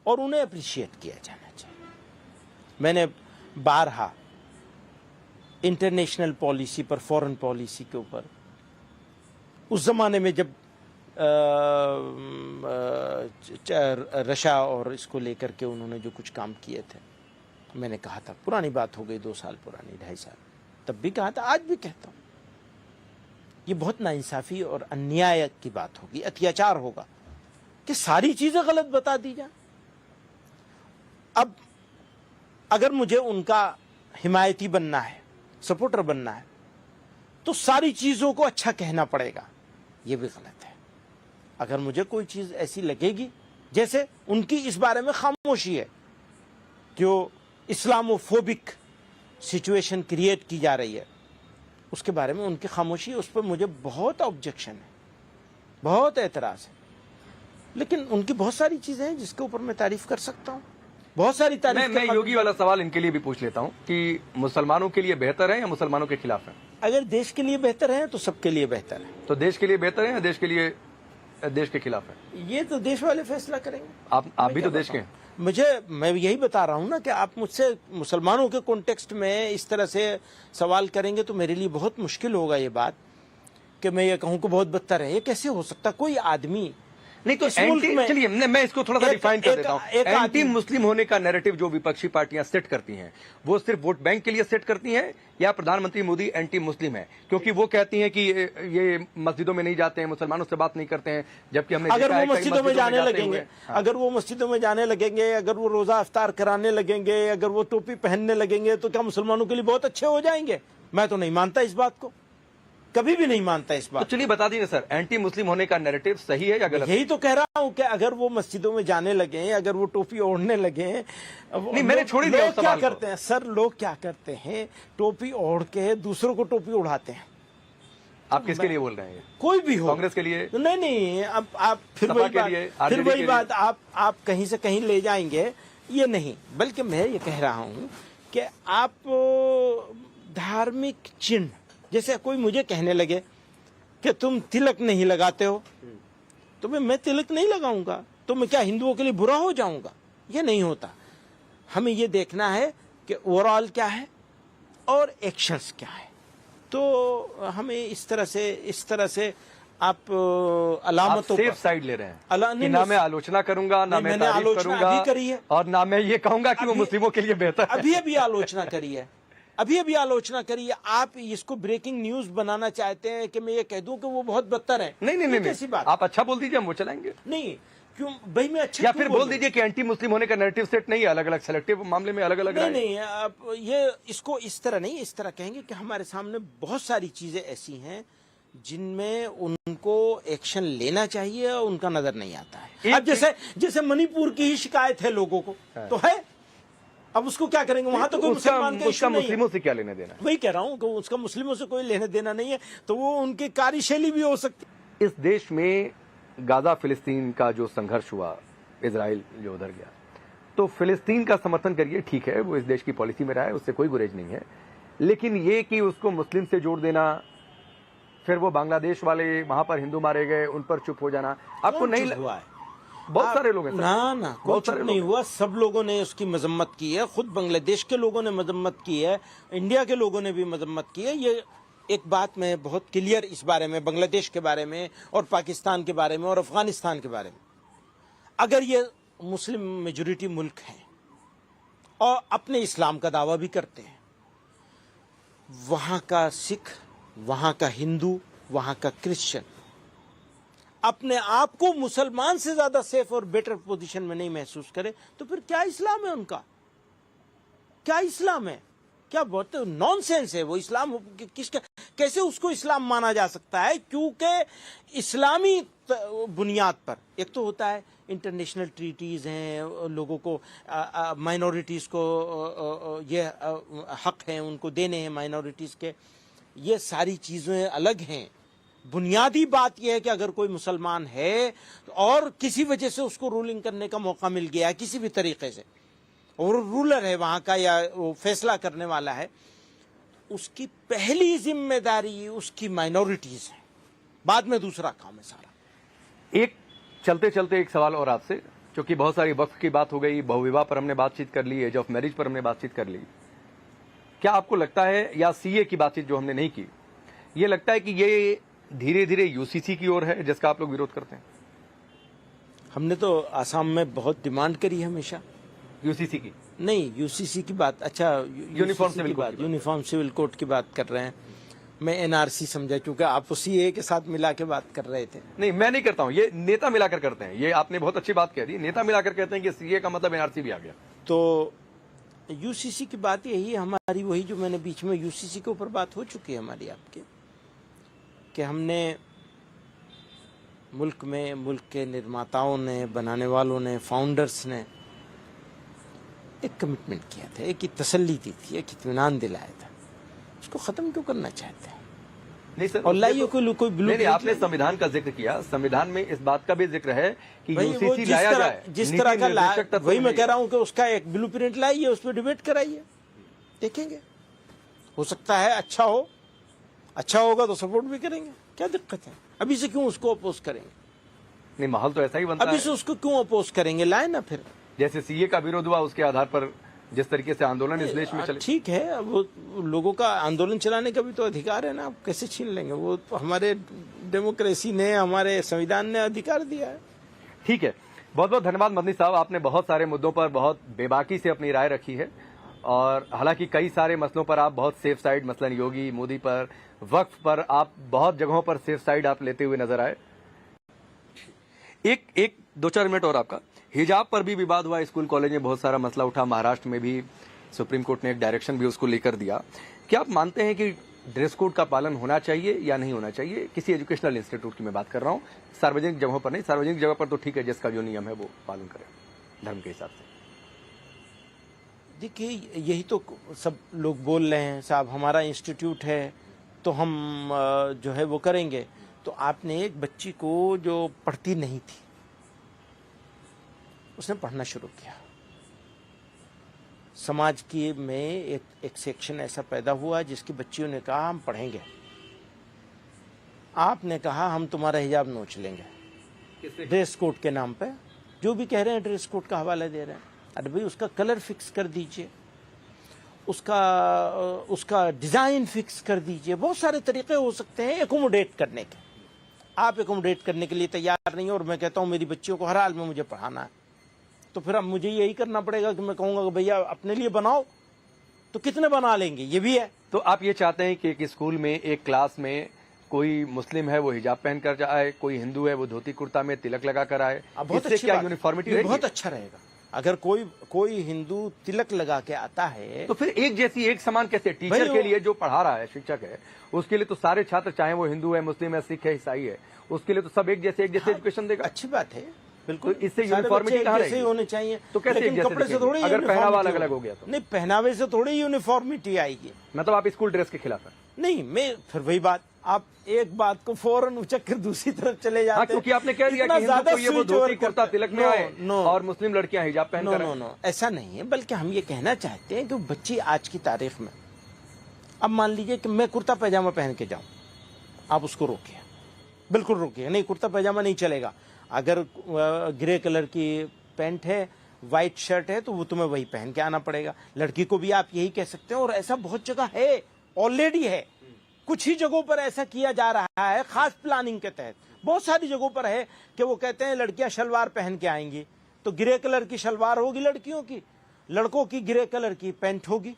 और उन्हें अप्रिशिएट किया जाना चाहिए। मैंने बारहा इंटरनेशनल पॉलिसी पर, फॉरेन पॉलिसी के ऊपर, उस जमाने में जब रशिया और इसको लेकर के उन्होंने जो कुछ काम किए थे, मैंने कहा था, पुरानी बात हो गई, 2 साल पुरानी, 2.5 साल, तब भी कहा था, आज भी कहता हूं, ये बहुत नाइंसाफी और अन्याय की बात होगी, अत्याचार होगा कि सारी चीजें गलत बता दी जाए। अब अगर मुझे उनका हिमायती बनना है, सपोर्टर बनना है, तो सारी चीजों को अच्छा कहना पड़ेगा, ये भी गलत है। अगर मुझे कोई चीज ऐसी लगेगी, जैसे उनकी इस बारे में खामोशी है कि वो इस्लामोफोबिक सिचुएशन क्रिएट की जा रही है, उसके बारे में उनकी खामोशी, उस पर मुझे बहुत ऑब्जेक्शन है, बहुत एतराज है। लेकिन उनकी बहुत सारी चीजें हैं जिसके ऊपर मैं तारीफ कर सकता हूँ, बहुत सारी तारीफ। मैं योगी वाला सवाल इनके लिए भी पूछ लेता हूँ कि मुसलमानों के लिए बेहतर है या मुसलमानों के खिलाफ है? अगर देश के लिए बेहतर है तो सबके लिए बेहतर है। तो देश के लिए बेहतर है या देश के खिलाफ है? ये तो देश वाले फैसला करेंगे। आप भी तो देश के हैं। मैं यही बता रहा हूँ ना कि आप मुझसे मुसलमानों के कॉन्टेक्स्ट में इस तरह से सवाल करेंगे तो मेरे लिए बहुत मुश्किल होगा ये बात कि मैं ये कहूँ कि बहुत बदतर है। ये कैसे हो सकता? कोई आदमी नहीं तो चलिए मैं इसको थोड़ा सा डिफाइन कर देता हूँ। एंटी मुस्लिम होने का नैरेटिव जो विपक्षी पार्टियां सेट करती हैं, वो सिर्फ वोट बैंक के लिए सेट करती हैं या प्रधानमंत्री मोदी एंटी मुस्लिम है? क्योंकि वो कहती हैं कि ये मस्जिदों में नहीं जाते हैं, मुसलमानों से बात नहीं करते हैं, जबकि हमने अगर वो मस्जिदों में जाने लगेंगे, अगर वो मस्जिदों में जाने लगेंगे, अगर वो रोजा इफ्तार कराने लगेंगे, अगर वो टोपी पहनने लगेंगे, तो क्या मुसलमानों के लिए बहुत अच्छे हो जाएंगे? मैं तो नहीं मानता इस बात को, कभी भी नहीं मानता इस बात। तो चलिए बता दीजिए सर, एंटी मुस्लिम होने का नैरेटिव सही है या गलत? यही तो कह रहा हूं कि अगर वो मस्जिदों में जाने लगे, अगर वो टोपी ओढ़ने लगे, नहीं मैंने छोड़ दिया उस सवाल को। क्या करते हैं सर, लोग क्या करते हैं, टोपी ओढ़ के दूसरों को टोपी उड़ाते हैं। आप किसके लिए बोल रहे हैं? कोई भी हो, कांग्रेस के लिए? नहीं, अब आप फिर वही बात आप कहीं से कहीं ले जाएंगे, ये नहीं। बल्कि मैं ये कह रहा हूं कि आप धार्मिक चिन्ह, जैसे कोई मुझे कहने लगे कि तुम तिलक नहीं लगाते हो, तो मैं तिलक नहीं लगाऊंगा, तो मैं क्या हिंदुओं के लिए बुरा हो जाऊंगा? ये नहीं होता। हमें ये देखना है कि ओवरऑल क्या है और एक्शंस क्या है। तो हमें इस तरह से आप अलामतों सेफ साइड ले रहे हैं कि ना मैं आलोचना करूंगा, ना मैं तारीफ करूंगा, करी है, और ना मैं ये कहूंगा कि वो मुस्लिमों के लिए बेहतर है। अभी आलोचना करी है, अभी आलोचना करिए। आप इसको ब्रेकिंग न्यूज बनाना चाहते हैं कि मैं ये कह दूं कि वो बहुत बदतर है। नहीं कैसी बात? आप अच्छा बोल दीजिए, हम वो चलाएंगे। नहीं क्यों भाई, मैं अच्छा या फिर बोल दीजिए कि एंटी मुस्लिम होने का नैरेटिव सेट नहीं है, अलग अलग सेलेक्टिव मामले में अलग अलग नहीं, आप ये इसको इस तरह नहीं, इस तरह कहेंगे कि हमारे सामने बहुत सारी चीजें ऐसी हैं जिनमें उनको एक्शन लेना चाहिए और उनका नजर नहीं आता है। अब जैसे मणिपुर की ही शिकायत है लोगों को, तो है, अब उसको क्या करेंगे? वहां तो कोई मुसलमान का इश्यू नहीं है। मुस्लिमों से क्या लेना देना? वही कह रहा हूं कि उसका मुस्लिमों से कोई लेना देना नहीं है, तो वो उनकी कार्यशैली भी हो सकती है। इस देश में गाजा फिलिस्तीन का जो संघर्ष हुआ, इजराइल जो उधर गया, तो फिलिस्तीन का समर्थन करिए, ठीक है, वो इस देश की पॉलिसी में रहा है, उससे कोई गुरेज नहीं है। लेकिन ये कि उसको मुस्लिम से जोड़ देना, फिर वो बांग्लादेश वाले वहां पर हिंदू मारे गए, उन पर चुप हो जाना, आपको नहीं हुआ है? बहुत सारे लोग हैं ना कुछ नहीं हुआ, सब लोगों ने उसकी मजम्मत की है, खुद बांग्लादेश के लोगों ने मजम्मत की है, इंडिया के लोगों ने भी मजम्मत की है। ये एक बात मैं बहुत क्लियर इस बारे में, बांग्लादेश के बारे में और पाकिस्तान के बारे में और अफगानिस्तान के बारे में, अगर ये मुस्लिम मेजोरिटी मुल्क हैं और अपने इस्लाम का दावा भी करते हैं, वहां का सिख, वहां का हिंदू, वहां का क्रिश्चियन अपने आप को मुसलमान से ज्यादा सेफ और बेटर पोजीशन में नहीं महसूस करे, तो फिर क्या इस्लाम है उनका? क्या इस्लाम है? क्या बहुत नॉनसेंस है वो इस्लाम। किसका, कैसे उसको इस्लाम माना जा सकता है? क्योंकि इस्लामी बुनियाद पर एक तो होता है इंटरनेशनल ट्रीटीज हैं, लोगों को माइनॉरिटीज को ये हक हैं उनको देने हैं माइनॉरिटीज के, ये सारी चीजें अलग हैं। बुनियादी बात यह है कि अगर कोई मुसलमान है और किसी वजह से उसको रूलिंग करने का मौका मिल गया है किसी भी तरीके से, और रूलर है वहां का या वो फैसला करने वाला है, उसकी पहली जिम्मेदारी उसकी माइनॉरिटीज है, बाद में दूसरा काम है सारा। एक चलते चलते एक सवाल और आपसे, क्योंकि बहुत सारी वक्फ की बात हो गई, बहुविवाह पर हमने बातचीत कर ली, एज ऑफ मैरिज पर हमने बातचीत कर ली। क्या आपको लगता है, या सीए की बातचीत जो हमने नहीं की, ये लगता है कि ये धीरे धीरे यूसीसी की ओर है जिसका आप लोग विरोध करते हैं? हमने तो आसाम में बहुत डिमांड करी है हमेशा। यूसीसी की नहीं, यूसीसी की बात, अच्छा यूनिफॉर्म UCC सिविल की कोड बात, की बात। यूनिफॉर्म सिविल कोड की बात कर रहे हैं। मैं एनआरसी समझा, क्योंकि आप उसी ए के साथ मिला के बात कर रहे थे। नहीं, मैं नहीं करता हूं, ये नेता मिलाकर करते हैं। ये आपने बहुत अच्छी बात कह दी, नेता मिलाकर कहते हैं कि सीए का मतलब एनआरसी भी आ गया। तो यूसीसी की बात यही है हमारी, वही जो मैंने बीच में यूसीसी के ऊपर बात हो चुकी है हमारी आपके, कि हमने मुल्क में, मुल्क के निर्माताओं ने, बनाने वालों ने, फाउंडर्स ने एक कमिटमेंट किया था, एक तसल्ली दी थी, एक इत्मीनान दिलाया था। उसको खत्म क्यों करना चाहते हैं? नहीं सर, और लाइए कोई नहीं, आपने संविधान का जिक्र किया, संविधान में इस बात का भी जिक्र है कि यूसीसी लाया जाए, जिस तरह का वही मैं कह रहा हूं कि उसका एक ब्लूप्रिंट लाइए, उस पर डिबेट कराइए, देखेंगे। हो सकता है अच्छा हो, अच्छा होगा तो सपोर्ट भी करेंगे, क्या दिक्कत है? अभी से क्यों उसको अपोज करेंगे? नहीं, माहौल तो ऐसा ही बनता है। अभी से उसको क्यों अपोज करेंगे? लाए ना फिर। जैसे सीए का विरोध हुआ, उसके आधार पर जिस तरीके से आंदोलन इस देश में चले। ठीक है, वो लोगों का आंदोलन चलाने का भी तो अधिकार है ना, आप कैसे छीन लेंगे? वो तो हमारे डेमोक्रेसी ने, हमारे संविधान ने अधिकार दिया है। ठीक है, बहुत बहुत धन्यवाद मदनी साहब, आपने बहुत सारे मुद्दों पर बहुत बेबाकी से अपनी राय रखी है, और हालांकि कई सारे मसलों पर आप बहुत सेफ साइड, मसलन योगी, मोदी पर, वक्फ पर, आप बहुत जगहों पर सेफ साइड आप लेते हुए नजर आए। एक 2-4 मिनट और आपका। हिजाब पर भी विवाद हुआ, स्कूल कॉलेज में बहुत सारा मसला उठा, महाराष्ट्र में भी सुप्रीम कोर्ट ने एक डायरेक्शन भी उसको लेकर दिया। क्या आप मानते हैं कि ड्रेस कोड का पालन होना चाहिए या नहीं होना चाहिए? किसी एजुकेशनल इंस्टीट्यूट की मैं बात कर रहा हूँ, सार्वजनिक जगहों पर नहीं। सार्वजनिक जगह पर तो ठीक है, जिसका जो नियम है वो पालन करे धर्म के हिसाब से। देखिए, यही तो सब लोग बोल रहे हैं, साहब हमारा इंस्टीट्यूट है तो हम जो है वो करेंगे। तो आपने एक बच्ची को जो पढ़ती नहीं थी, उसने पढ़ना शुरू किया, समाज की में एक सेक्शन ऐसा पैदा हुआ जिसकी बच्चियों ने कहा हम पढ़ेंगे। आपने कहा हम तुम्हारा हिजाब नोच लेंगे ड्रेस कोड के नाम पे। जो भी कह रहे हैं ड्रेस कोड का हवाला दे रहे हैं। अरे भाई, उसका कलर फिक्स कर दीजिए, उसका डिजाइन फिक्स कर दीजिए। बहुत सारे तरीके हो सकते हैं एकोमोडेट करने के। आप एकोमोडेट करने के लिए तैयार नहीं हो, और मैं कहता हूं मेरी बच्चियों को हर हाल में मुझे पढ़ाना है, तो फिर अब मुझे यही करना पड़ेगा कि मैं कहूंगा कि भैया अपने लिए बनाओ, तो कितने बना लेंगे? ये भी है। तो आप ये चाहते हैं कि एक स्कूल में, एक क्लास में कोई मुस्लिम है वो हिजाब पहन कर आए, कोई हिंदू है वो धोती कुर्ता में तिलक लगा कर आए, इससे क्या यूनिफॉर्मिटी रहेगी? बहुत अच्छा रहेगा अगर कोई हिंदू तिलक लगा के आता है। तो फिर एक जैसी, एक समान कैसे? टीचर के लिए जो पढ़ा रहा है, शिक्षक है, उसके लिए तो सारे छात्र, चाहे वो हिंदू है, मुस्लिम है, सिख है, ईसाई है, उसके लिए तो सब एक जैसे एजुकेशन देगा। अच्छी बात है, बिल्कुल। तो इससे यूनिफॉर्मिटी कहाँ रहेगी? होने चाहिए। तो कैसे कपड़े से थोड़ी, अगर पहनावा अलग अलग हो गया तो? नहीं, पहनावे से थोड़ी यूनिफॉर्मिटी आएगी। मतलब आप स्कूल ड्रेस के खिलाफ हैं? नहीं, मैं फिर वही बात, आप एक बात को फौरन उचक कर दूसरी तरफ चले जाते हैं। क्योंकि आपने कह दिया कि हिंदू को ये वो धोती कुर्ता तिलक में आए और मुस्लिम लड़कियां हिजाब पहन कर आए। नो, ऐसा नहीं है। बल्कि हम ये कहना चाहते हैं कि बच्ची आज की तारीख में, अब मान लीजिए कि मैं कुर्ता पैजामा पहन के जाऊं, आप उसको रोकिए, बिल्कुल रोकिए। नहीं, कुर्ता पैजामा नहीं चलेगा। अगर ग्रे कलर की पैंट है, व्हाइट शर्ट है, तो वो तुम्हें वही पहन के आना पड़ेगा। लड़की को भी आप यही कह सकते हैं, और ऐसा बहुत जगह है, ऑलरेडी है। कुछ ही जगहों पर ऐसा किया जा रहा है, खास प्लानिंग के तहत। बहुत सारी जगहों पर है कि वो कहते हैं लड़कियां शलवार पहन के आएंगी, तो ग्रे कलर की शलवार होगी लड़कियों की, लड़कों की ग्रे कलर की पैंट होगी।